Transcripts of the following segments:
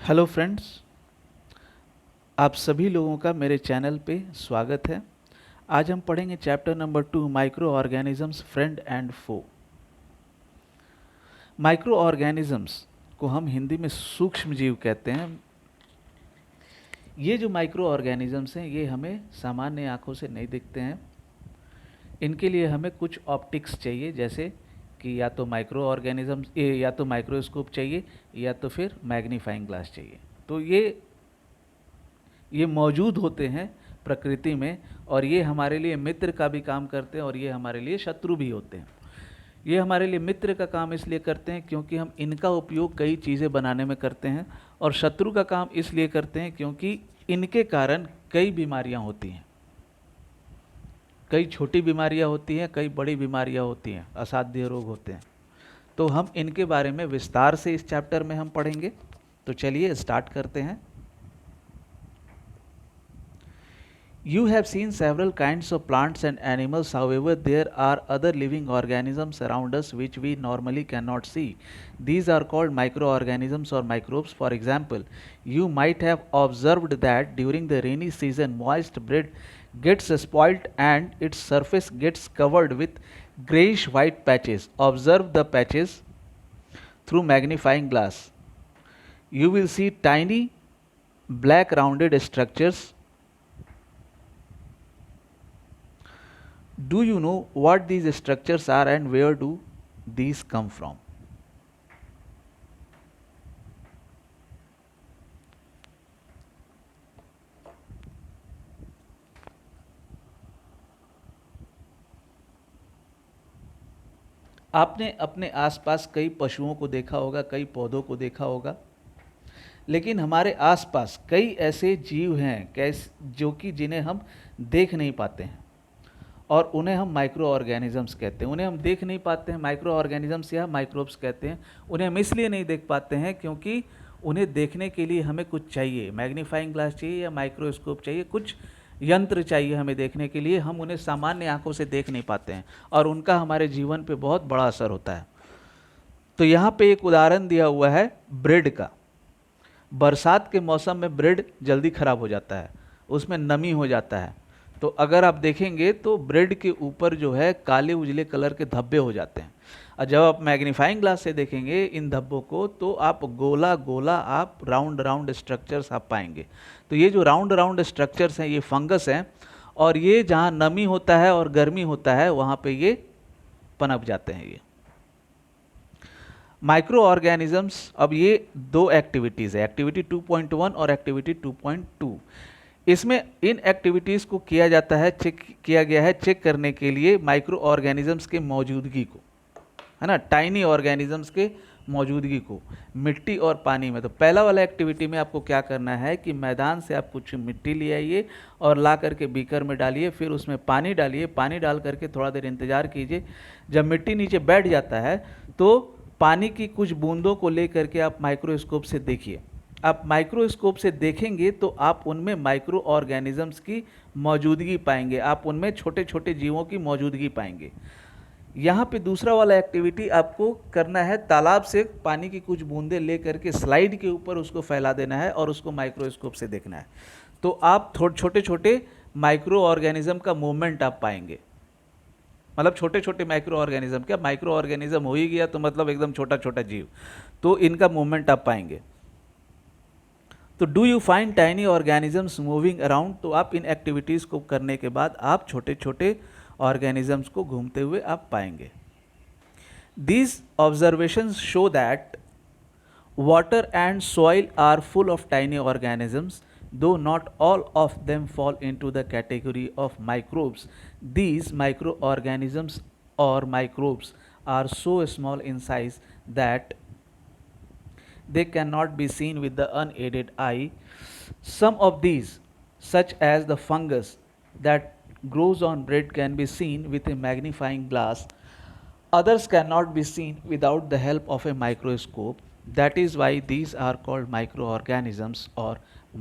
Hello friends, आप सभी लोगों का मेरे चैनल पे स्वागत है। आज हम पढ़ेंगे chapter number 2, micro organisms friend and foe. Micro organisms को हम हिंदी में सूक्ष्म जीव कहते हैं। ये जो माइक्रो ऑर्गेनिजम्स हैं ये हमें सामान्य आँखों से नहीं दिखते हैं। इनके लिए हमें कुछ ऑप्टिक्स चाहिए, जैसे कि या तो माइक्रो ऑर्गेनिजम्स या तो माइक्रोस्कोप चाहिए या तो फिर मैग्नीफाइंग ग्लास चाहिए। तो ये मौजूद होते हैं प्रकृति में, और ये हमारे लिए मित्र का भी काम करते हैं और ये हमारे लिए शत्रु भी होते हैं। ये हमारे लिए मित्र का काम इसलिए करते हैं क्योंकि हम इनका उपयोग कई चीज़ें बनाने में करते हैं, और शत्रु का काम इसलिए करते हैं क्योंकि इनके कारण कई बीमारियां होती हैं। कई छोटी बीमारियां होती हैं, कई बड़ी बीमारियां होती हैं, असाध्य रोग होते हैं। तो हम इनके बारे में विस्तार से इस चैप्टर में हम पढ़ेंगे। तो चलिए स्टार्ट करते हैं। You have seen several kinds of plants and animals, however, there are other living organisms around us which we normally cannot see. These are called microorganisms or microbes. For example, you might have observed that during the rainy season, moist bread gets spoiled and its surface gets covered with grayish white patches. Observe the patches through magnifying glass. You will see tiny black rounded structures. Do you know what these structures are and where do these come from? आपने अपने आसपास कई पशुओं को देखा होगा, कई पौधों को देखा होगा, लेकिन हमारे आसपास कई ऐसे जीव हैं जो कि जिन्हें हम देख नहीं पाते हैं, और उन्हें हम माइक्रो ऑर्गेनिजम्स कहते हैं। उन्हें हम देख नहीं पाते हैं, माइक्रो ऑर्गेनिजम्स या माइक्रोब्स कहते हैं। उन्हें हम इसलिए नहीं देख पाते हैं क्योंकि उन्हें देखने के लिए हमें कुछ चाहिए, मैग्नीफाइंग ग्लास चाहिए या माइक्रोस्कोप चाहिए, कुछ यंत्र चाहिए हमें देखने के लिए। हम उन्हें सामान्य आंखों से देख नहीं पाते हैं और उनका हमारे जीवन पे बहुत बड़ा असर होता है। तो यहाँ पे एक उदाहरण दिया हुआ है ब्रेड का। बरसात के मौसम में ब्रेड जल्दी खराब हो जाता है, उसमें नमी हो जाता है। तो अगर आप देखेंगे तो ब्रेड के ऊपर जो है काले उजले कलर के धब्बे हो जाते हैं, और जब आप मैग्नीफाइंग ग्लास से देखेंगे इन धब्बों को तो आप गोला गोला, आप राउंड राउंड स्ट्रक्चर्स आप पाएंगे। तो ये जो राउंड राउंड स्ट्रक्चर्स हैं ये फंगस हैं, और ये जहाँ नमी होता है और गर्मी होता है वहाँ पे ये पनप जाते हैं। ये माइक्रो ऑर्गेनिजम्स, अब ये दो एक्टिविटीज़ है, एक्टिविटी 2.1 और एक्टिविटी 2.2। इसमें इन एक्टिविटीज़ को किया जाता है, किया गया है चेक करने के लिए माइक्रो ऑर्गेनिजम्स के मौजूदगी को, है ना, टाइनी ऑर्गेनिजम्स के मौजूदगी को मिट्टी और पानी में। तो पहला वाला एक्टिविटी में आपको क्या करना है कि मैदान से आप कुछ मिट्टी ले आइए और ला करके बीकर में डालिए, फिर उसमें पानी डालिए, पानी डाल करके थोड़ा देर इंतज़ार कीजिए। जब मिट्टी नीचे बैठ जाता है तो पानी की कुछ बूंदों को ले करके आप माइक्रोस्कोप से देखिए। आप माइक्रोस्कोप से देखेंगे तो आप उनमें माइक्रो ऑर्गेनिजम्स की मौजूदगी पाएंगे, आप उनमें छोटे छोटे जीवों की मौजूदगी पाएंगे। यहाँ पे दूसरा वाला एक्टिविटी आपको करना है, तालाब से पानी की कुछ बूंदें ले करके स्लाइड के ऊपर उसको फैला देना है और उसको माइक्रोस्कोप से देखना है। तो आप थोड़े छोटे छोटे माइक्रो ऑर्गेनिज्म का मूवमेंट आप पाएंगे। मतलब छोटे छोटे माइक्रो ऑर्गेनिज्म, क्या माइक्रो ऑर्गेनिज्म हो ही गया तो मतलब एकदम छोटा छोटा जीव, तो इनका मूवमेंट आप पाएंगे। तो do you find tiny organisms moving around, तो आप इन एक्टिविटीज़ को करने के बाद आप छोटे छोटे ऑर्गेनिजम्स को घूमते हुए आप पाएंगे। These observations show that water and soil are full of tiny organisms, though not all of them fall into the category of microbes. These microorganisms or microbes are so small in size that they cannot be seen with the unaided eye. Some of these, such as the fungus that grows on bread, can be seen with a magnifying glass. Others cannot be seen without the help of a microscope. That is why these are called microorganisms or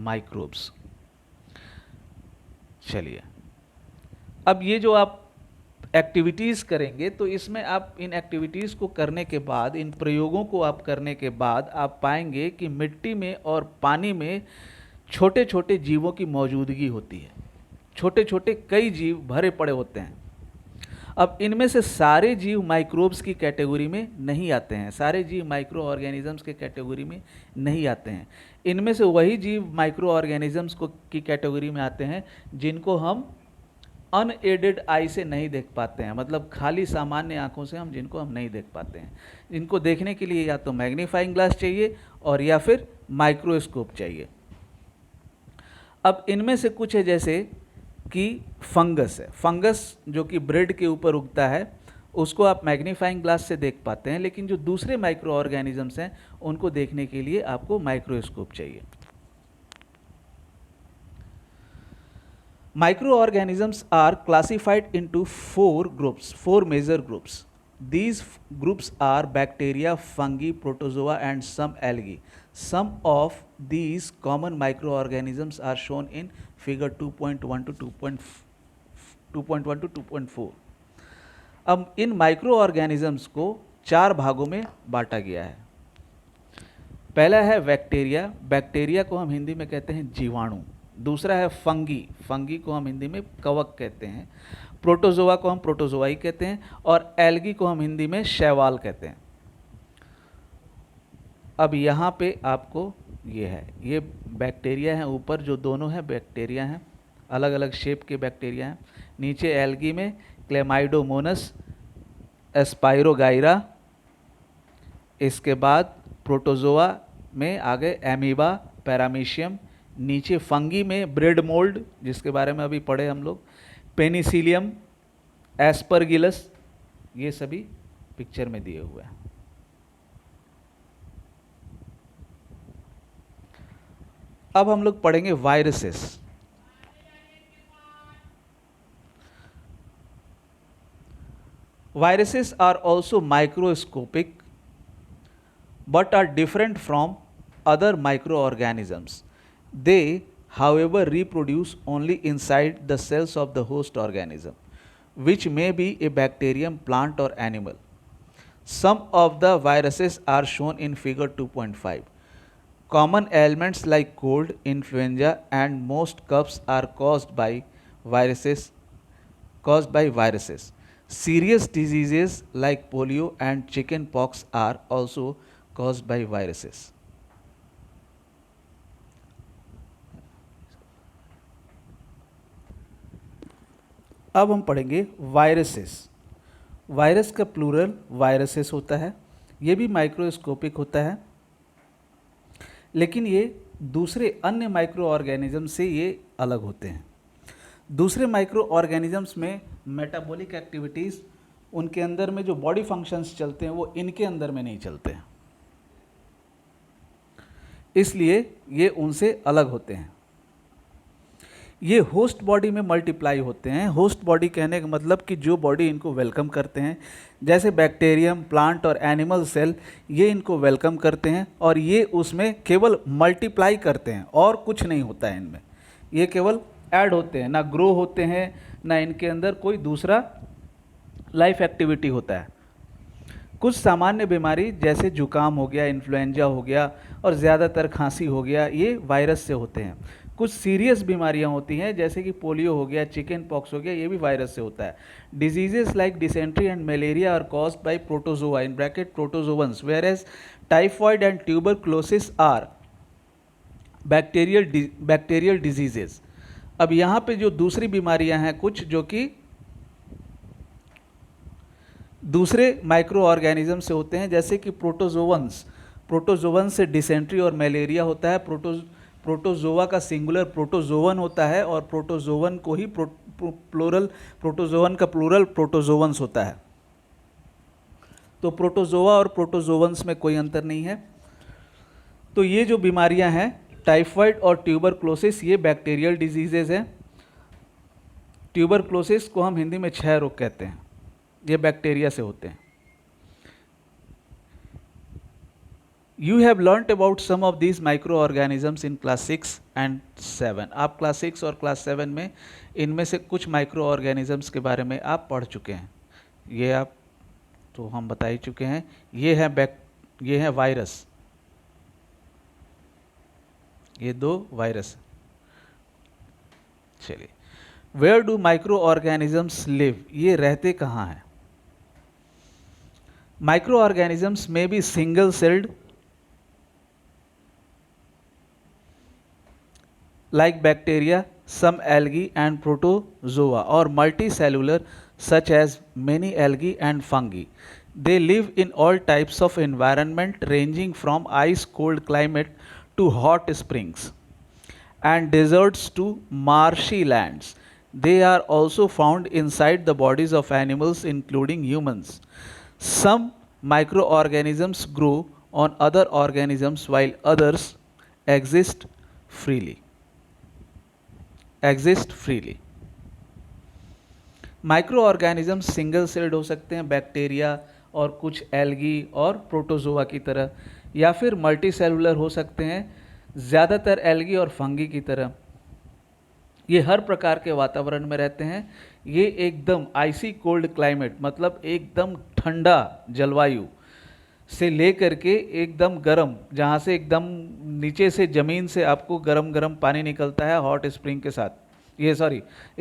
microbes. चलिए, अब ये जो आप activities करेंगे तो इसमें आप इन activities को करने के बाद, इन प्रयोगों को आप करने के बाद आप पाएंगे कि मिट्टी में और पानी में छोटे छोटे जीवों की मौजूदगी होती है। छोटे छोटे कई जीव भरे पड़े होते हैं। अब इनमें से सारे जीव माइक्रोब्स की कैटेगरी में नहीं आते हैं, सारे जीव माइक्रो ऑर्गेनिजम्स के कैटेगरी में नहीं आते हैं। इनमें से वही जीव माइक्रो ऑर्गेनिजम्स को की कैटेगरी में आते हैं जिनको हम अनएडेड आई से नहीं देख पाते हैं, मतलब खाली सामान्य आंखों से जिनको हम नहीं देख पाते हैं। इनको देखने के लिए या तो मैग्नीफाइंग ग्लास चाहिए और या फिर माइक्रोस्कोप चाहिए। अब इनमें से कुछ है, जैसे कि फंगस है। फंगस जो कि ब्रेड के ऊपर उगता है उसको आप मैग्नीफाइंग ग्लास से देख पाते हैं, लेकिन जो दूसरे माइक्रो ऑर्गेनिजम्स हैं उनको देखने के लिए आपको माइक्रोस्कोप चाहिए। Microorganisms are classified into four major groups. These groups are bacteria, fungi, protozoa, and some algae. Some of these common microorganisms are shown in figure 2.1 to 2.1 to 2.4. अब इन माइक्रो ऑर्गेनिजम्स को 4 भागों में बांटा गया है। पहला है बैक्टीरिया। बैक्टीरिया को हम हिंदी में कहते हैं जीवाणु। दूसरा है फंगी। फंगी को हम हिंदी में कवक कहते हैं। प्रोटोजोआ को हम प्रोटोजोआई कहते हैं और एल्गी को हम हिंदी में शैवाल कहते हैं। अब यहाँ पे आपको ये है, ये बैक्टीरिया हैं, ऊपर जो दोनों हैं बैक्टीरिया हैं, अलग अलग शेप के बैक्टीरिया हैं। नीचे एल्गी में क्लेमाइडोमोनस, एस्पाइरोगाइरा, इसके बाद प्रोटोजोआ में आगे एमीबा, पैरामीशियम, नीचे फंगी में ब्रेड मोल्ड जिसके बारे में अभी पढ़े हम लोग, पेनिसिलियम, एस्परगिलस, ये सभी पिक्चर में दिए हुए हैं। अब हम लोग पढ़ेंगे viruses. Viruses are also microscopic but are different from other microorganisms. They, however, reproduce only inside the cells of the host organism, which may be a bacterium, plant, or animal. Some of the viruses are shown in figure 2.5. Common ailments like cold, influenza, and most coughs are caused by viruses. Serious diseases like polio and chicken pox are also caused by viruses. अब हम पढ़ेंगे viruses. Virus का plural viruses होता है। ये भी microscopic होता है, लेकिन ये दूसरे अन्य माइक्रो ऑर्गेनिज्म से ये अलग होते हैं। दूसरे माइक्रो ऑर्गेनिजम्स में मेटाबॉलिक एक्टिविटीज़, उनके अंदर में जो बॉडी फंक्शंस चलते हैं वो इनके अंदर में नहीं चलते हैं, इसलिए ये उनसे अलग होते हैं। ये होस्ट बॉडी में मल्टीप्लाई होते हैं। होस्ट बॉडी कहने का मतलब कि जो बॉडी इनको वेलकम करते हैं, जैसे बैक्टीरियम, प्लांट और एनिमल सेल, ये इनको वेलकम करते हैं और ये उसमें केवल मल्टीप्लाई करते हैं और कुछ नहीं होता है इनमें। ये केवल ऐड होते हैं, ना ग्रो होते हैं, ना इनके अंदर कोई दूसरा लाइफ एक्टिविटी होता है। कुछ सामान्य बीमारी जैसे जुकाम हो गया, इन्फ्लुएंजा हो गया और ज़्यादातर खांसी हो गया, ये वायरस से होते हैं। कुछ सीरियस बीमारियां होती हैं जैसे कि पोलियो हो गया, चिकन पॉक्स हो गया, ये भी वायरस से होता है। Diseases like dysentery and malaria are caused by protozoa in bracket protozoans, where as typhoid and tuberculosis are bacterial diseases. अब यहाँ पे जो दूसरी बीमारियां हैं कुछ, जो कि दूसरे माइक्रो ऑर्गेनिज्म से होते हैं, जैसे कि प्रोटोजोवंस। प्रोटोजोवंस से डिसेंट्री और मलेरिया होता है। प्रोटोजोआ का सिंगुलर प्रोटोजोवन होता है और प्रोटोजोवन को ही प्लूरल, प्रोटोजोवन का प्लूरल प्रोटोजोवंस होता है। तो प्रोटोजोआ और प्रोटोजोवंस में कोई अंतर नहीं है। तो ये जो बीमारियां हैं, टाइफॉइड और ट्यूबरक्लोसिस, ये बैक्टीरियल डिजीजेज हैं। ट्यूबरक्लोसिस को हम हिंदी में क्षय रोग कहते हैं, ये बैक्टीरिया से होते हैं। You have learnt about some of these microorganisms in class 6 and 7. आप क्लास 6 और क्लास 7 में इनमें से कुछ माइक्रो ऑर्गेनिजम्स के बारे में आप पढ़ चुके हैं। ये आप तो हम बता ही चुके हैं। ये है वायरस, ये 2 वायरस। चलिए, where do micro organisms live, ये रहते कहाँ हैं? Micro organisms may be single celled like bacteria, some algae and protozoa, or multicellular such as many algae and fungi. They live in all types of environment ranging from ice cold climate to hot springs and deserts to marshy lands. They are also found inside the bodies of animals including humans. Some microorganisms grow on other organisms while others exist freely. Micro organisms single celled हो सकते हैं, bacteria और कुछ algae और protozoa की तरह, या फिर मल्टी सेलुलर हो सकते हैं, ज़्यादातर एल्गी और फंगी की तरह। ये हर प्रकार के वातावरण में रहते हैं। ये एकदम आइसी कोल्ड क्लाइमेट, मतलब एकदम ठंडा जलवायु से लेकर के एकदम गर्म, जहाँ से एकदम नीचे से ज़मीन से आपको गरम गरम पानी निकलता है हॉट स्प्रिंग के साथ,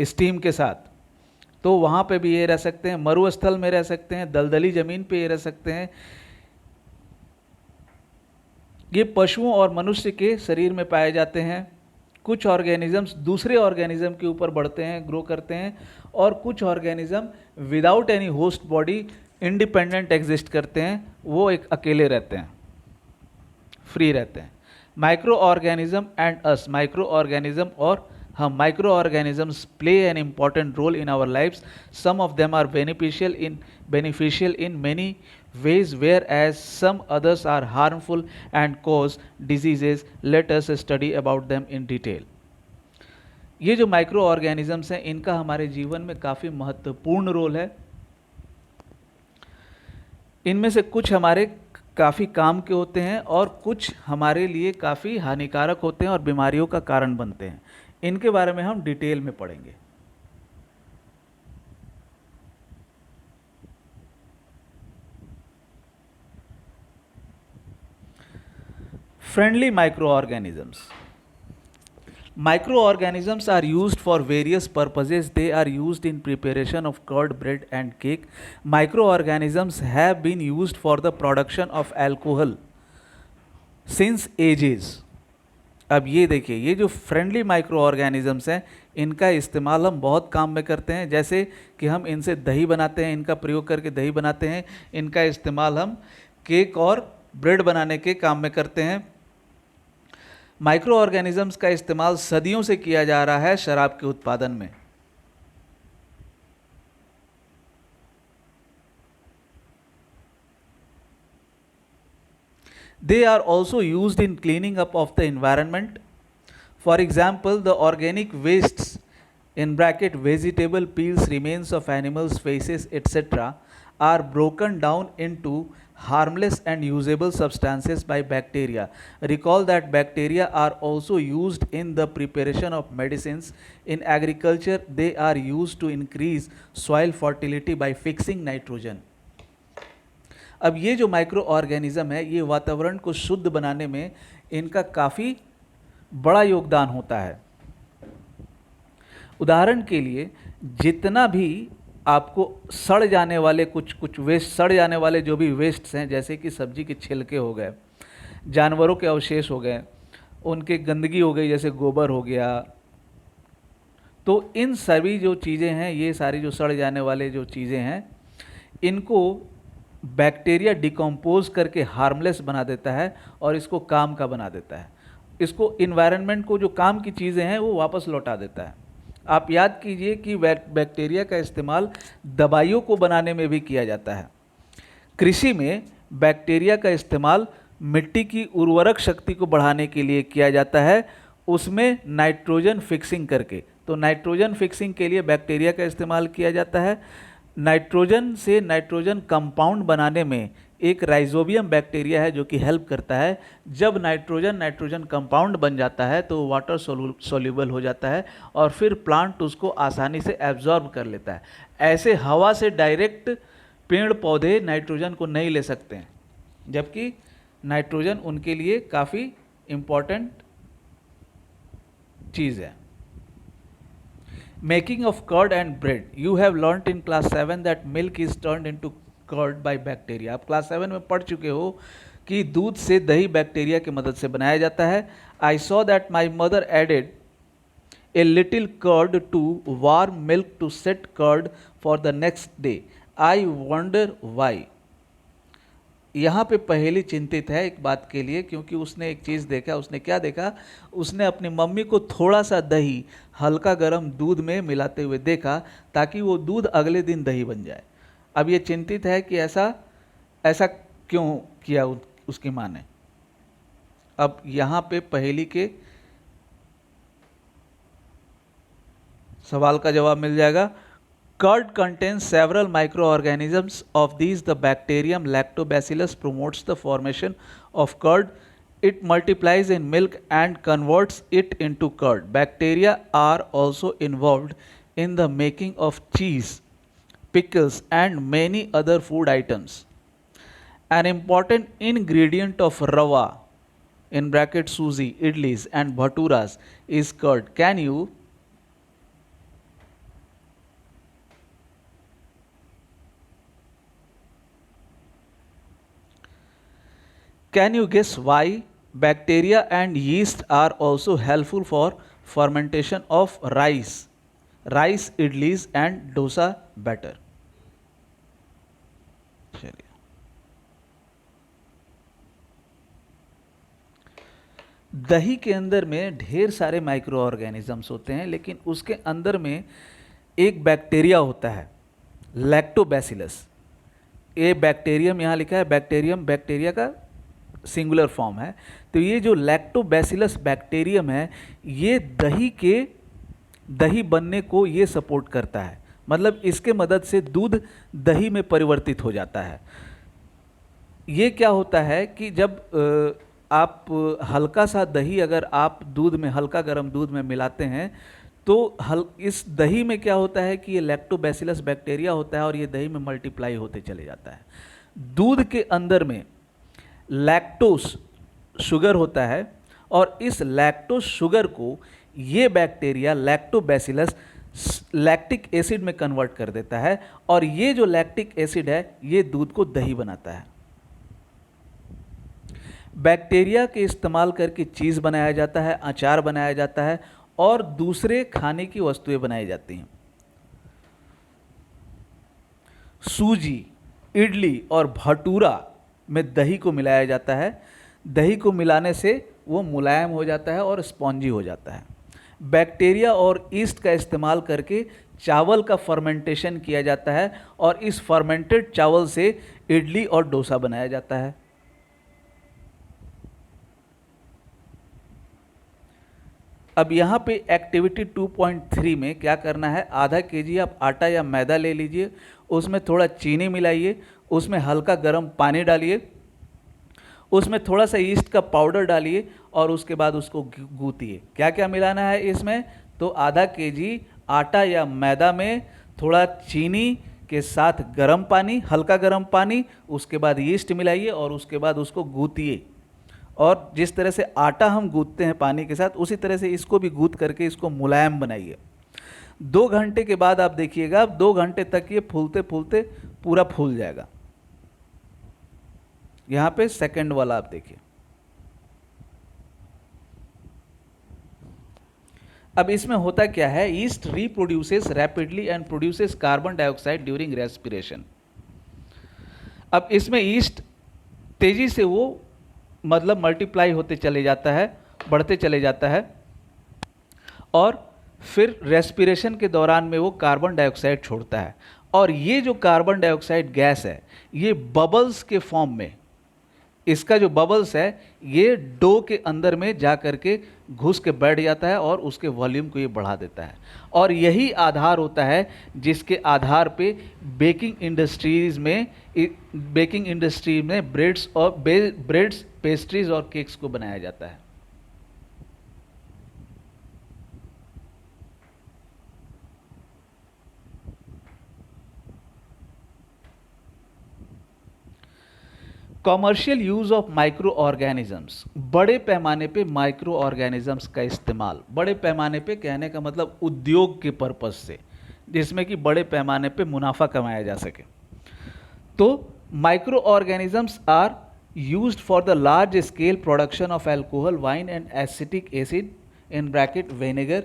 स्टीम के साथ, तो वहाँ पे भी ये रह सकते हैं। मरुस्थल में रह सकते हैं, दलदली ज़मीन पे ये रह सकते हैं। ये पशुओं और मनुष्य के शरीर में पाए जाते हैं। कुछ ऑर्गेनिजम्स दूसरे ऑर्गेनिज्म के ऊपर बढ़ते हैं, ग्रो करते हैं, और कुछ organism without any host body independent exist करते हैं, वो एक अकेले रहते हैं, फ्री रहते हैं। Micro organism and us, micro organism और हम, micro organisms play an important role in our lives. Some of them are beneficial in many ways, whereas some others are harmful and cause diseases. Let us study about them in detail. ये जो micro organisms हैं, इनका हमारे जीवन में काफ़ी महत्वपूर्ण role है। इनमें से कुछ हमारे काफ़ी काम के होते हैं और कुछ हमारे लिए काफ़ी हानिकारक होते हैं और बीमारियों का कारण बनते हैं। इनके बारे में हम डिटेल में पढ़ेंगे। Friendly microorganisms. Microorganisms are used for various purposes. They are used in preparation of curd, bread and cake. Microorganisms have been used for the production of alcohol since ages. अब ये देखिए, ये जो फ्रेंडली माइक्रो ऑर्गेनिजम्स हैं, इनका इस्तेमाल हम बहुत काम में करते हैं। जैसे कि हम इनसे दही बनाते हैं, इनका प्रयोग करके दही बनाते हैं। इनका इस्तेमाल हम केक और ब्रेड बनाने के काम में करते हैं। माइक्रो ऑर्गेनिजम्स का इस्तेमाल सदियों से किया जा रहा है शराब के उत्पादन में। They are also used in cleaning up of the environment. For example, the organic wastes in bracket vegetable peels, remains of animals, faces, etc. are broken down into harmless and usable substances by bacteria. Recall that bacteria are also used in the preparation of medicines. In agriculture, they are used to increase soil fertility by fixing nitrogen. अब ये जो micro organism है, ये वातावरण को शुद्ध बनाने में इनका काफ़ी बड़ा योगदान होता है। उदाहरण के लिए, जितना भी आपको सड़ जाने वाले कुछ वेस्ट, सड़ जाने वाले जो भी वेस्ट्स हैं, जैसे कि सब्जी के छिलके हो गए, जानवरों के अवशेष हो गए, उनके गंदगी हो गई जैसे गोबर हो गया, तो इन सभी जो चीज़ें हैं, ये सारी जो सड़ जाने वाले जो चीज़ें हैं, इनको बैक्टीरिया डिकम्पोज करके हार्मलेस बना देता है और इसको काम का बना देता है। इसको इन्वायरमेंट को जो काम की चीज़ें हैं वो वापस लौटा देता है। आप याद कीजिए कि बैक्टीरिया का इस्तेमाल दवाइयों को बनाने में भी किया जाता है। कृषि में बैक्टीरिया का इस्तेमाल मिट्टी की उर्वरक शक्ति को बढ़ाने के लिए किया जाता है, उसमें नाइट्रोजन फिक्सिंग करके। तो नाइट्रोजन फिक्सिंग के लिए बैक्टीरिया का इस्तेमाल किया जाता है। नाइट्रोजन से नाइट्रोजन कंपाउंड बनाने में एक राइजोबियम बैक्टीरिया है जो कि हेल्प करता है। जब नाइट्रोजन कंपाउंड बन जाता है तो वाटर सोल्यूबल हो जाता है और फिर प्लांट उसको आसानी से एब्जॉर्ब कर लेता है। ऐसे हवा से डायरेक्ट पेड़ पौधे नाइट्रोजन को नहीं ले सकते हैं, जबकि नाइट्रोजन उनके लिए काफ़ी इम्पॉर्टेंट चीज़ है। Making of curd and bread. You have learnt in class 7 that milk is turned into curd by bacteria. आप क्लास 7 में पढ़ चुके हो कि दूध से दही बैक्टीरिया की मदद से बनाया जाता है। I saw that my mother added a little curd to warm milk to set curd for the next day. I wonder why. यहाँ पे पहेली चिंतित है एक बात के लिए, क्योंकि उसने एक चीज़ देखा। उसने क्या देखा? उसने अपनी मम्मी को थोड़ा सा दही हल्का गर्म दूध में मिलाते हुए देखा ताकि वो दूध अगले दिन दही बन जाए। अब ये चिंतित है कि ऐसा क्यों किया उसकी माँ ने। अब यहाँ पे पहेली के सवाल का जवाब मिल जाएगा। Curd contains several microorganisms. Of these, the bacterium Lactobacillus promotes the formation of curd. It multiplies in milk and converts it into curd. Bacteria are also involved in the making of cheese, pickles, and many other food items. An important ingredient of rava, in bracket suji, idlis, and bhaturas, is curd. Can you guess why bacteria and yeast are also helpful for fermentation of rice, idlis, and dosa batter? चलिए, दही के अंदर में ढेर सारे micro organisms होते हैं, लेकिन उसके अंदर में एक बैक्टीरिया होता है, लैक्टोबैसिलस। ये बैक्टीरियम यहाँ लिखा है, बैक्टीरिया का सिंगुलर फॉर्म है। तो ये जो लैक्टोबैसिलस बैक्टीरियम है, ये दही बनने को ये सपोर्ट करता है। मतलब इसके मदद से दूध दही में परिवर्तित हो जाता है। ये क्या होता है कि जब आप हल्का सा दही अगर आप दूध में, हल्का गर्म दूध में मिलाते हैं तो इस दही में क्या होता है कि ये लैक्टोबैसिलस बैक्टीरिया होता है और ये दही में मल्टीप्लाई होते चले जाता है। दूध के अंदर में लैक्टोस शुगर होता है और इस लैक्टोस शुगर को ये बैक्टीरिया लैक्टोबैसिलस लैक्टिक एसिड में कन्वर्ट कर देता है और ये जो लैक्टिक एसिड है ये दूध को दही बनाता है। बैक्टीरिया के इस्तेमाल करके चीज़ बनाया जाता है, अचार बनाया जाता है और दूसरे खाने की वस्तुएं बनाई जाती हैं। सूजी, इडली और भटूरा में दही को मिलाया जाता है। दही को मिलाने से वो मुलायम हो जाता है और स्पॉन्जी हो जाता है। बैक्टीरिया और ईस्ट का इस्तेमाल करके चावल का फर्मेंटेशन किया जाता है और इस फर्मेंटेड चावल से इडली और डोसा बनाया जाता है। अब यहाँ पे एक्टिविटी 2.3 में क्या करना है, आधा केजी आप आटा या मैदा ले लीजिए, उसमें थोड़ा चीनी मिलाइए, उसमें हल्का गर्म पानी डालिए, उसमें थोड़ा सा ईस्ट का पाउडर डालिए और उसके बाद उसको गूंथिए। क्या क्या मिलाना है इसमें, तो आधा केजी आटा या मैदा में थोड़ा चीनी के साथ गर्म पानी, हल्का गर्म पानी, उसके बाद ईस्ट मिलाइए और उसके बाद उसको गूंथिए। और जिस तरह से आटा हम गूंथते हैं पानी के साथ, उसी तरह से इसको भी गूंथ करके इसको मुलायम बनाइए। 2 घंटे के बाद आप देखिएगा, 2 घंटे तक ये फूलते फूलते पूरा फूल जाएगा। यहाँ पे सेकंड वाला आप देखिए। अब इसमें होता क्या है, east reproduces rapidly and produces carbon dioxide during respiration. अब इसमें ईस्ट तेजी से वो मतलब मल्टीप्लाई होते चले जाता है, बढ़ते चले जाता है और फिर रेस्पिरेशन के दौरान में वो कार्बन डाइऑक्साइड छोड़ता है। और ये जो कार्बन डाइऑक्साइड गैस है ये बबल्स के फॉर्म में इसका जो बबल्स है ये डो के अंदर में जा करके घुस के बैठ जाता है और उसके वॉल्यूम को ये बढ़ा देता है, और यही आधार होता है जिसके आधार पे बेकिंग इंडस्ट्री में ब्रेड्स, पेस्ट्रीज और केक्स को बनाया जाता है। Commercial use of micro organisms, बड़े पैमाने पे माइक्रो ऑर्गेनिजम्स का इस्तेमाल, बड़े पैमाने पे कहने का मतलब उद्योग के पर्पज से, जिसमें कि बड़े पैमाने पे मुनाफा कमाया जा सके। तो micro organisms are used for the large scale production of alcohol, wine and acetic acid in bracket vinegar.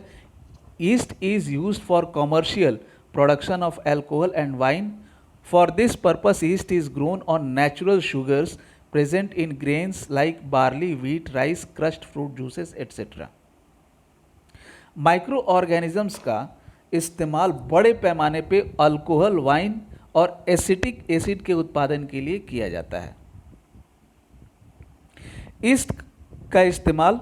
Yeast is used for commercial production of alcohol and wine. For this purpose, yeast is grown on natural sugars present in grains like barley, wheat, rice, crushed fruit juices, etc. Micro organisms का इस्तेमाल बड़े पैमाने पे alcohol, wine और acetic acid के उत्पादन के लिए किया जाता है। ईस्ट का इस्तेमाल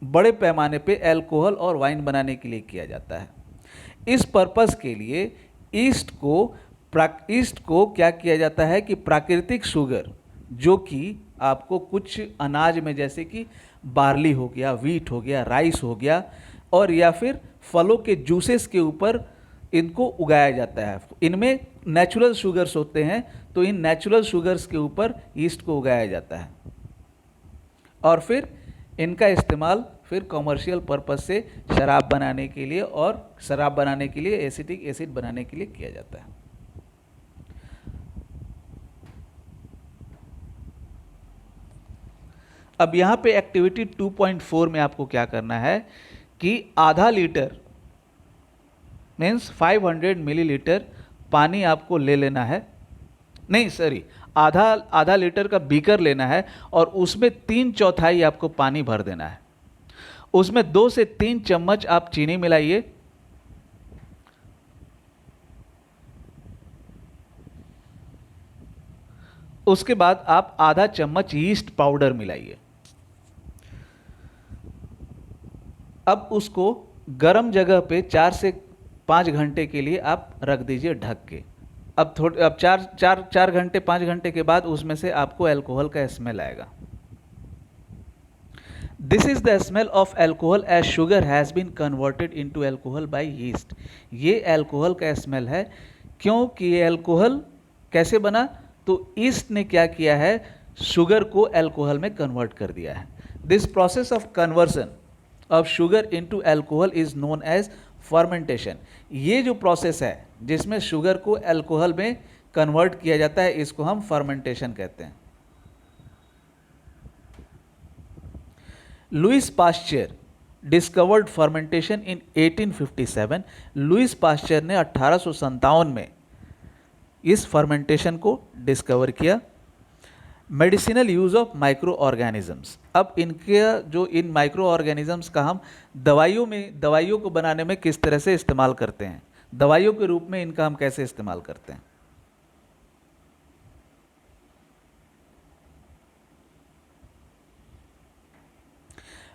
बड़े पैमाने पे अल्कोहल और वाइन बनाने के लिए किया जाता है। इस पर्पस के लिए ईस्ट को क्या किया जाता है कि प्राकृतिक शुगर, जो कि आपको कुछ अनाज में जैसे कि बार्ली हो गया, वीट हो गया, राइस हो गया, और या फिर फलों के जूसेस के ऊपर इनको उगाया जाता है। इनमें नेचुरल शुगर्स होते हैं, तो इन नेचुरल शुगर्स के ऊपर ईस्ट को उगाया जाता है और फिर इनका इस्तेमाल फिर कॉमर्शियल पर्पस से शराब बनाने के लिए और शराब बनाने के लिए एसिटिक एसिड बनाने के लिए किया जाता है। अब यहाँ पे एक्टिविटी 2.4 में आपको क्या करना है कि आधा लीटर मीन्स 500 मिलीलीटर पानी आपको ले लेना है, नहीं सॉरी, आधा लीटर का बीकर लेना है और उसमें 3/4 आपको पानी भर देना है। उसमें 2 से 3 चम्मच आप चीनी मिलाइए, उसके बाद आप आधा चम्मच यीस्ट पाउडर मिलाइए। अब उसको गर्म जगह पे 4 से 5 घंटे के लिए आप रख दीजिए ढक के। अब 4 घंटे 5 घंटे के बाद उसमें से आपको अल्कोहल का स्मेल आएगा। This is the smell of alcohol as sugar has been converted into alcohol by yeast. ये अल्कोहल का स्मेल है, क्योंकि ये अल्कोहल कैसे बना, तो ईस्ट ने क्या किया है, शुगर को अल्कोहल में कन्वर्ट कर दिया है। This process of conversion of sugar into alcohol is known as fermentation. ये जो प्रोसेस है जिसमें शुगर को अल्कोहल में कन्वर्ट किया जाता है, इसको हम फर्मेंटेशन कहते हैं। लुइस पास्चर डिस्कवर्ड फर्मेंटेशन इन 1857। लुइस पास्चर ने 1857 में इस फर्मेंटेशन को डिस्कवर किया। Medicinal use of micro organisms. अब इनके जो इन माइक्रो ऑर्गेनिजम्स का हम दवाइयों को बनाने में किस तरह से इस्तेमाल करते हैं, दवाइयों के रूप में इनका हम कैसे इस्तेमाल करते हैं।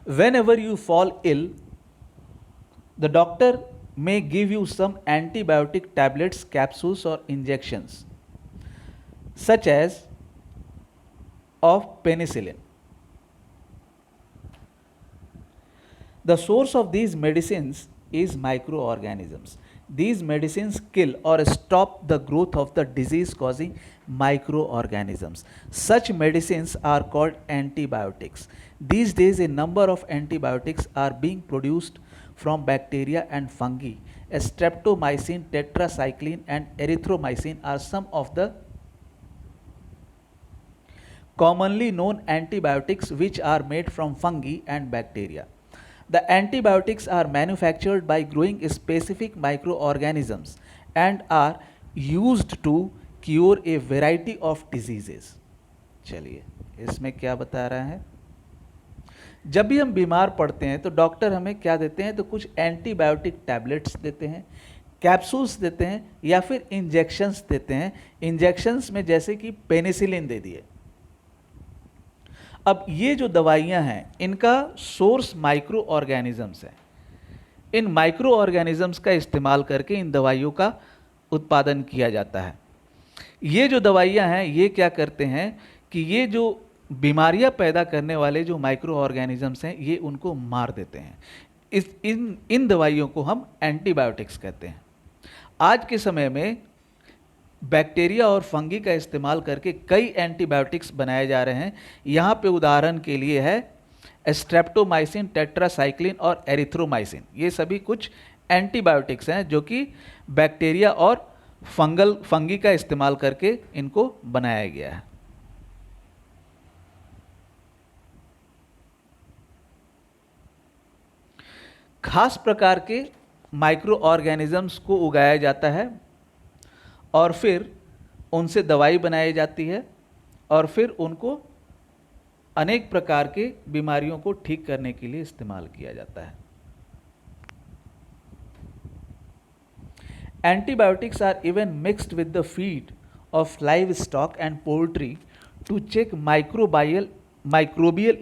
Whenever you fall ill, the doctor may give you some antibiotic tablets, capsules or injections such as of penicillin. The source of these medicines is microorganisms. These medicines kill or stop the growth of the disease causing microorganisms. Such medicines are called antibiotics. These days a number of antibiotics are being produced from bacteria and fungi. Streptomycin, tetracycline and erythromycin are some of the commonly known antibiotics which are made from fungi and bacteria. The antibiotics are manufactured by growing specific microorganisms and are used to cure a variety of diseases. चलिए इसमें क्या बता रहा है, जब भी हम बीमार पड़ते हैं तो डॉक्टर हमें क्या देते हैं, तो कुछ एंटीबायोटिक टैबलेट्स देते हैं, कैप्सूल्स देते हैं या फिर इंजेक्शंस देते हैं। इंजेक्शंस में जैसे कि पेनिसिलिन दे दिए, अब ये जो दवाइयाँ हैं इनका सोर्स माइक्रो ऑर्गेनिजम्स है। इन माइक्रो ऑर्गेनिजम्स का इस्तेमाल करके इन दवाइयों का उत्पादन किया जाता है। ये जो दवाइयाँ हैं ये क्या करते हैं कि ये जो बीमारियाँ पैदा करने वाले जो माइक्रो ऑर्गेनिजम्स हैं ये उनको मार देते हैं। इन दवाइयों को हम एंटीबायोटिक्स कहते हैं। आज के समय में बैक्टीरिया और फंगी का इस्तेमाल करके कई एंटीबायोटिक्स बनाए जा रहे हैं। यहाँ पे उदाहरण के लिए है स्ट्रेप्टोमाइसिन, टेट्रासाइक्लिन और एरिथ्रोमाइसिन। ये सभी कुछ एंटीबायोटिक्स हैं जो कि बैक्टीरिया और फंगी का इस्तेमाल करके इनको बनाया गया है। खास प्रकार के माइक्रो ऑर्गेनिजम्स को उगाया जाता है और फिर उनसे दवाई बनाई जाती है और फिर उनको अनेक प्रकार के बीमारियों को ठीक करने के लिए इस्तेमाल किया जाता है। Antibiotics are even mixed with the feed of livestock and poultry to check microbial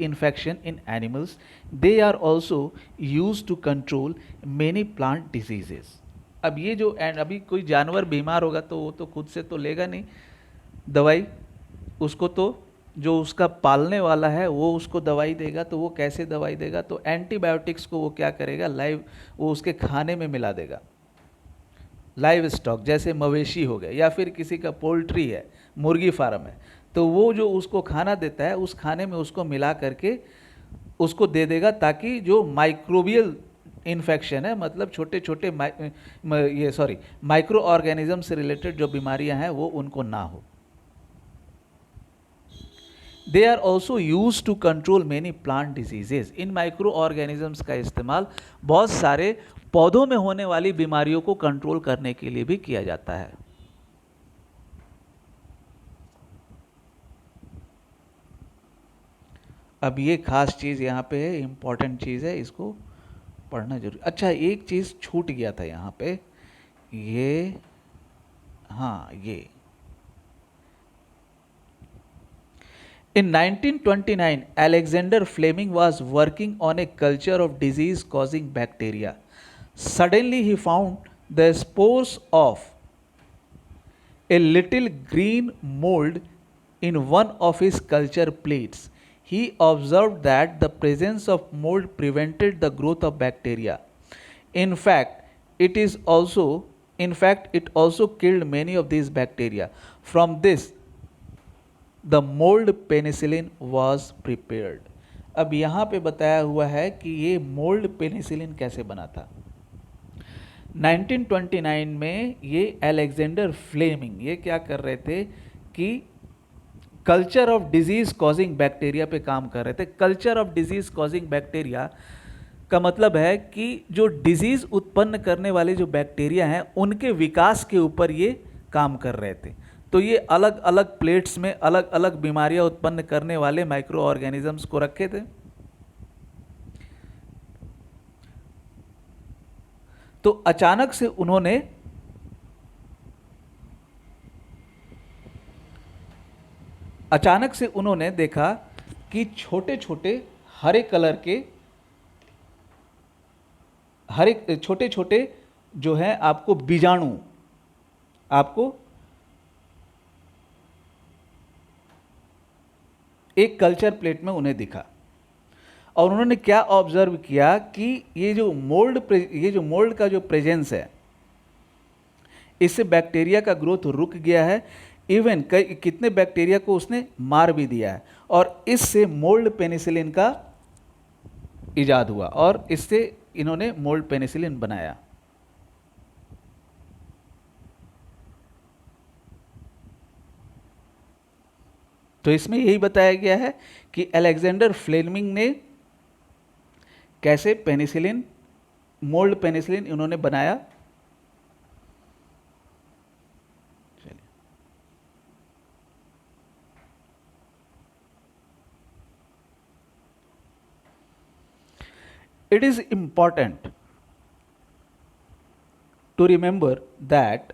infection in animals. They are also used to control many plant diseases. अब ये जो अभी कोई जानवर बीमार होगा तो वो तो खुद से तो लेगा नहीं दवाई, उसको तो जो उसका पालने वाला है वो उसको दवाई देगा। तो वो कैसे दवाई देगा? तो एंटीबायोटिक्स को वो क्या करेगा, वो उसके खाने में मिला देगा। लाइव स्टॉक जैसे मवेशी हो गए या फिर किसी का पोल्ट्री है, मुर्गी फार्म है, तो वो जो उसको खाना देता है उस खाने में उसको मिला करके उसको दे देगा ताकि जो माइक्रोबियल इन्फेक्शन है, मतलब छोटे छोटे माइक्रो ऑर्गेनिज्म से रिलेटेड जो बीमारियां हैं वो उनको ना हो। They are also use to control many plant diseases. इन माइक्रो ऑर्गेनिजम्स का इस्तेमाल बहुत सारे पौधों में होने वाली बीमारियों को कंट्रोल करने के लिए भी किया जाता है। अब ये खास चीज़ यहाँ पे है, इम्पॉर्टेंट चीज़ है, इसको पढ़ना जरूरी। अच्छा, एक चीज़ छूट गया था यहाँ पे, ये हाँ ये In 1929, Alexander Fleming was working on a culture of disease-causing bacteria. Suddenly, he found the spores of a little green mold in one of his culture plates. He observed that the presence of mold prevented the growth of bacteria. In fact, it also killed many of these bacteria. From this, the mould penicillin was prepared. अब यहाँ पे बताया हुआ है कि ये mould penicillin कैसे बना था। 1929 में ये अलेक्जेंडर फ्लेमिंग ये क्या कर रहे थे कि culture of disease causing bacteria पे काम कर रहे थे। Culture of disease causing bacteria का मतलब है कि जो डिजीज उत्पन्न करने वाले जो बैक्टीरिया हैं उनके विकास के ऊपर ये काम कर रहे थे। तो ये अलग अलग प्लेट्स में अलग अलग बीमारियां उत्पन्न करने वाले माइक्रो ऑर्गेनिजम्स को रखे थे। तो अचानक से उन्होंने देखा कि छोटे छोटे हरे कलर के छोटे छोटे जो है आपको बीजाणु आपको एक कल्चर प्लेट में उन्हें दिखा और उन्होंने क्या ऑब्जर्व किया कि ये जो मोल्ड का जो प्रेजेंस है इससे बैक्टीरिया का ग्रोथ रुक गया है। इवन कितने बैक्टीरिया को उसने मार भी दिया है और इससे मोल्ड पेनिसिलिन का इजाद हुआ और इससे इन्होंने मोल्ड पेनिसिलिन बनाया। तो इसमें यही बताया गया है कि अलेक्जेंडर फ्लेमिंग ने कैसे पेनिसिलिन, मोल्ड पेनिसिलिन इन्होंने बनाया। It is important to remember that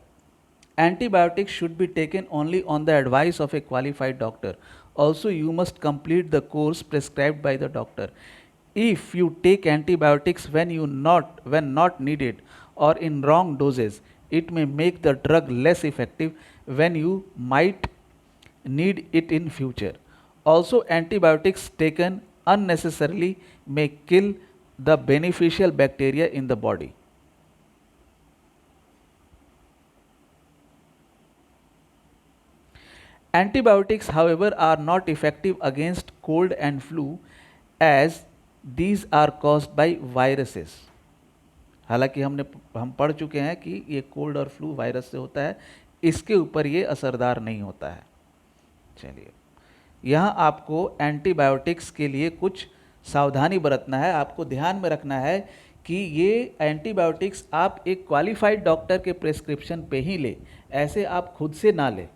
Antibiotics should be taken only on the advice of a qualified doctor. Also, you must complete the course prescribed by the doctor. If you take antibiotics when not needed or in wrong doses, it may make the drug less effective when you might need it in future. Also, antibiotics taken unnecessarily may kill the beneficial bacteria in the body. Antibiotics, however, are not effective against cold and flu as these are caused by viruses. हालांकि हम पढ़ चुके हैं कि ये cold और flu virus से होता है, इसके ऊपर ये असरदार नहीं होता है. चलिए, यहाँ आपको एंटीबायोटिक्स के लिए कुछ सावधानी बरतना है. आपको ध्यान में रखना है कि ये एंटीबायोटिक्स आप एक क्वालिफाइड डॉक्टर के प्रेस्क्रिप्शन पे ही ले, ऐसे आप खुद से ना ले.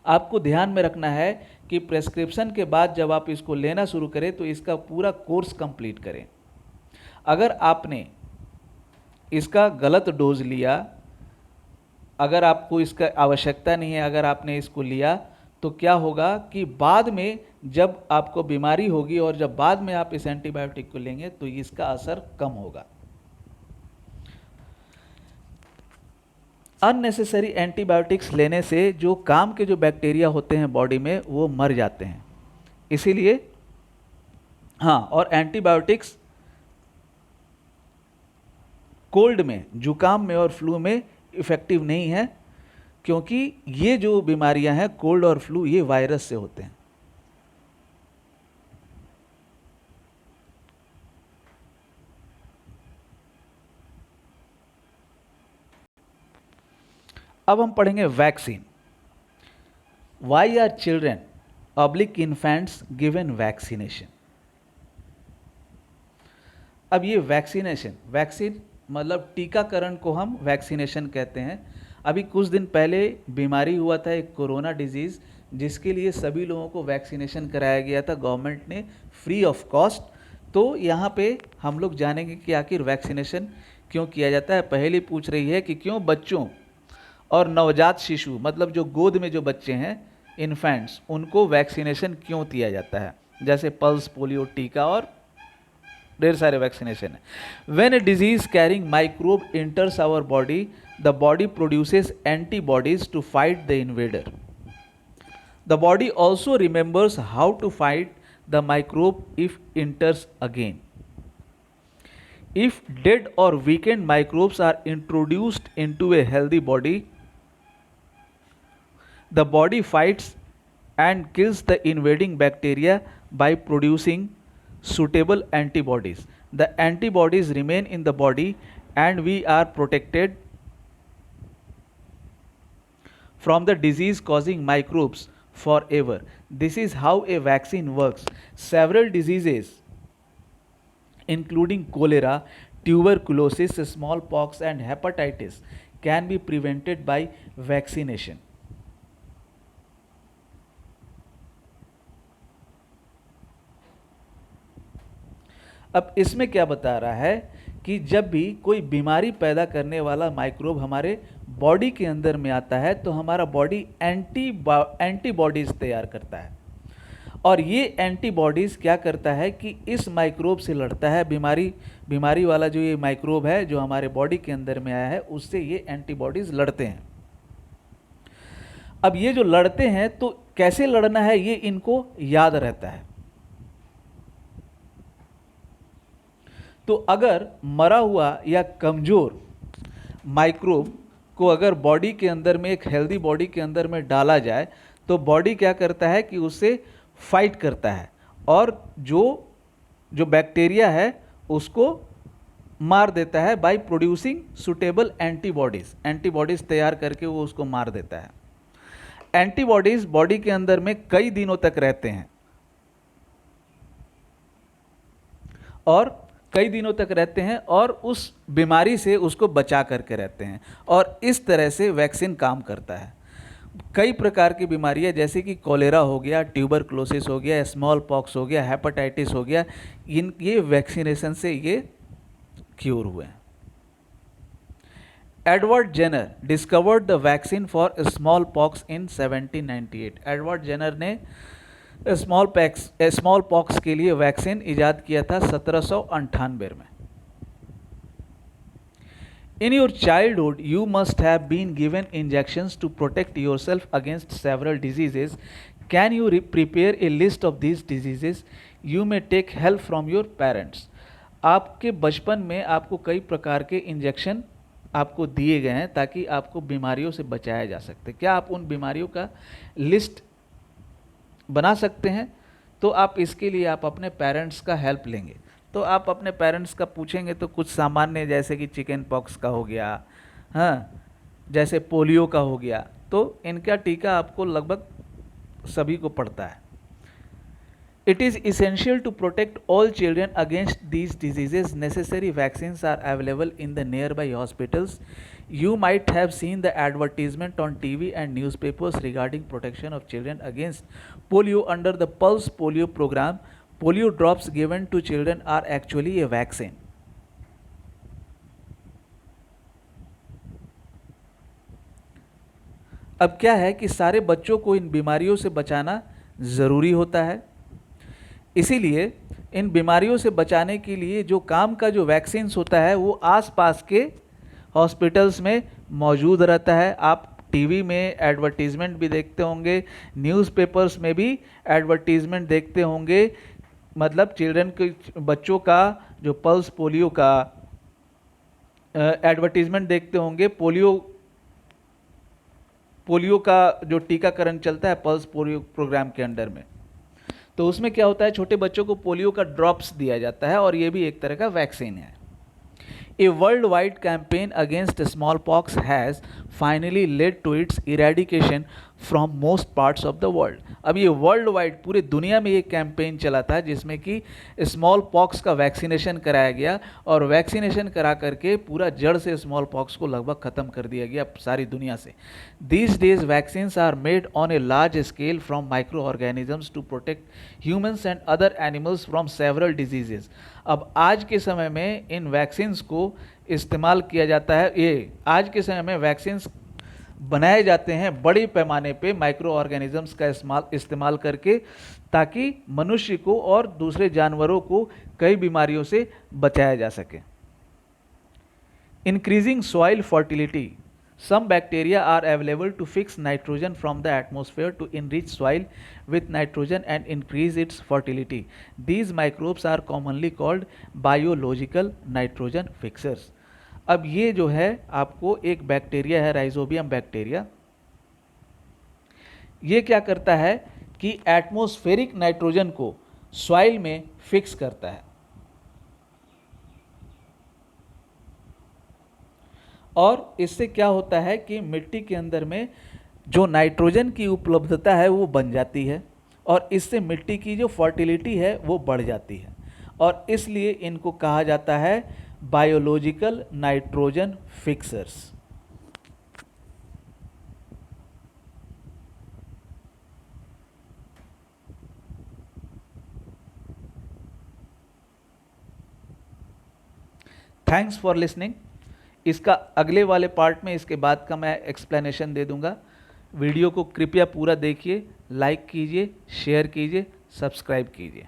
आपको ध्यान में रखना है कि प्रेस्क्रिप्शन के बाद जब आप इसको लेना शुरू करें तो इसका पूरा कोर्स कंप्लीट करें. अगर आपने इसका गलत डोज लिया, अगर आपको इसका आवश्यकता नहीं है, अगर आपने इसको लिया तो क्या होगा कि बाद में जब आपको बीमारी होगी और जब बाद में आप इस एंटीबायोटिक को लेंगे तो इसका असर कम होगा. अननेसेसरी एंटीबायोटिक्स लेने से जो काम के जो बैक्टीरिया होते हैं बॉडी में वो मर जाते हैं. इसीलिए हाँ, और एंटीबायोटिक्स कोल्ड में, जुकाम में और फ्लू में इफ़ेक्टिव नहीं है, क्योंकि ये जो बीमारियां हैं कोल्ड और फ्लू ये वायरस से होते हैं. अब हम पढ़ेंगे vaccine. Why are children oblique infants given vaccination. अब ये वैक्सीन मतलब टीकाकरण को हम वैक्सीनेशन कहते हैं. अभी कुछ दिन पहले बीमारी हुआ था एक कोरोना डिजीज़, जिसके लिए सभी लोगों को वैक्सीनेशन कराया गया था गवर्नमेंट ने फ्री ऑफ कॉस्ट. तो यहाँ पे हम लोग जानेंगे कि आखिर वैक्सीनेशन क्यों किया जाता है. पहले पूछ रही है कि क्यों बच्चों और नवजात शिशु, मतलब जो गोद में जो बच्चे हैं इन्फेंट्स, उनको वैक्सीनेशन क्यों दिया जाता है, जैसे पल्स पोलियो टीका और ढेर सारे वैक्सीनेशन है. When a disease carrying microbe enters our body, the body produces antibodies to fight the invader. The body also remembers how to fight the microbe if enters again. If dead or weakened microbes are introduced into a healthy body, the body fights and kills the invading bacteria by producing suitable antibodies. The antibodies remain in the body and we are protected from the disease causing microbes forever. This is how a vaccine works. Several diseases including cholera, tuberculosis, smallpox and hepatitis can be prevented by vaccination. अब इसमें क्या बता रहा है कि जब भी कोई बीमारी पैदा करने वाला माइक्रोब हमारे बॉडी के अंदर में आता है तो हमारा बॉडी एंटीबॉडीज तैयार करता है. और ये एंटीबॉडीज़ क्या करता है कि इस माइक्रोब से लड़ता है. बीमारी वाला जो ये माइक्रोब है जो हमारे बॉडी के अंदर में आया है, उससे ये एंटीबॉडीज़ लड़ते हैं. अब ये जो लड़ते हैं तो कैसे लड़ना है ये इनको याद रहता है. तो अगर मरा हुआ या कमज़ोर माइक्रोब को अगर बॉडी के अंदर में, एक हेल्दी बॉडी के अंदर में डाला जाए तो बॉडी क्या करता है कि उससे फाइट करता है और जो बैक्टीरिया है उसको मार देता है बाय प्रोड्यूसिंग सुटेबल एंटीबॉडीज़ तैयार करके वो उसको मार देता है. एंटीबॉडीज़ बॉडी के अंदर में कई दिनों तक रहते हैं और उस बीमारी से उसको बचा करके रहते हैं. और इस तरह से वैक्सीन काम करता है. कई प्रकार की बीमारियां जैसे कि कोलेरा हो गया, ट्यूबरक्लोसिस हो गया, स्मॉल पॉक्स हो गया, हेपेटाइटिस हो गया, ये वैक्सीनेशन से ये क्योर हुए हैं. Edward Jenner discovered the vaccine for small pox in 1798। Edward Jenner ने स्मॉल पॉक्स के लिए वैक्सीन इजाद किया था 1798 में। In your childhood, you must have been given injections to protect yourself against several diseases. Can you prepare a list of these diseases? You may take help from your parents. आपके बचपन में आपको कई प्रकार के इंजेक्शन आपको दिए गए हैं ताकि आपको बीमारियों से बचाया जा सकते। क्या आप उन बीमारियों का लिस्ट बना सकते हैं? तो आप इसके लिए आप अपने पेरेंट्स का हेल्प लेंगे। तो आप अपने पेरेंट्स का पूछेंगे तो कुछ सामान्य जैसे कि चिकन पॉक्स का हो गया, हाँ, जैसे पोलियो का हो गया, तो इनका टीका आपको लगभग सभी को पड़ता है। It is essential to protect all children against these diseases. Necessary vaccines are available in the nearby hospitals. You might have seen the advertisement on TV and newspapers regarding protection of children against polio under the Pulse Polio program. Polio drops given to children are actually a vaccine. अब क्या है कि सारे बच्चों को इन बीमारियों से बचाना ज़रूरी होता है, इसीलिए इन बीमारियों से बचाने के लिए जो काम का जो वैक्सीन्स होता है वो आसपास के हॉस्पिटल्स में मौजूद रहता है। आप टीवी में एडवर्टीज़मेंट भी देखते होंगे, न्यूज़पेपर्स में भी एडवर्टीज़मेंट देखते होंगे, मतलब चिल्ड्रन के बच्चों का जो पल्स पोलियो का एडवर्टीज़मेंट देखते होंगे। पोलियो का जो टीकाकरण चलता है पल्स पोलियो प्रोग्राम के अंडर में, तो उसमें क्या होता है, छोटे बच्चों को पोलियो का ड्रॉप्स दिया जाता है और ये भी एक तरह का वैक्सीन है। A worldwide campaign against smallpox has finally led to its eradication from most parts of the world. अब ये वर्ल्ड वाइड पूरे दुनिया में ये कैंपेन चला था जिसमें कि स्मॉल पॉक्स का वैक्सीनेशन कराया गया और वैक्सीनेशन करा करके पूरा जड़ से स्मॉल पॉक्स को लगभग ख़त्म कर दिया गया सारी दुनिया से। These days vaccines are made on a large scale from microorganisms to protect humans and other animals from several diseases. अब आज के समय में इन वैक्सीन्स को इस्तेमाल किया जाता है, ये आज के समय में वैक्सीन्स बनाए जाते हैं बड़े पैमाने पे माइक्रो ऑर्गेनिजम्स का इस्तेमाल करके, ताकि मनुष्य को और दूसरे जानवरों को कई बीमारियों से बचाया जा सके। Increasing soil fertility, some bacteria are available to fix nitrogen from the atmosphere to enrich soil with nitrogen and increase its fertility. These microbes are commonly called biological nitrogen fixers. अब ये जो है आपको एक बैक्टीरिया है, rhizobium bacteria, ये क्या करता है कि एटमॉस्फेरिक नाइट्रोजन को सॉइल में फिक्स करता है और इससे क्या होता है कि मिट्टी के अंदर में जो नाइट्रोजन की उपलब्धता है वो बन जाती है और इससे मिट्टी की जो फर्टिलिटी है वो बढ़ जाती है और इसलिए इनको कहा जाता है biological nitrogen fixers. Thanks for listening. इसका अगले वाले पार्ट में इसके बाद का मैं एक्सप्लेनेशन दे दूंगा। वीडियो को कृपया पूरा देखिए, लाइक कीजिए, शेयर कीजिए, सब्सक्राइब कीजिए।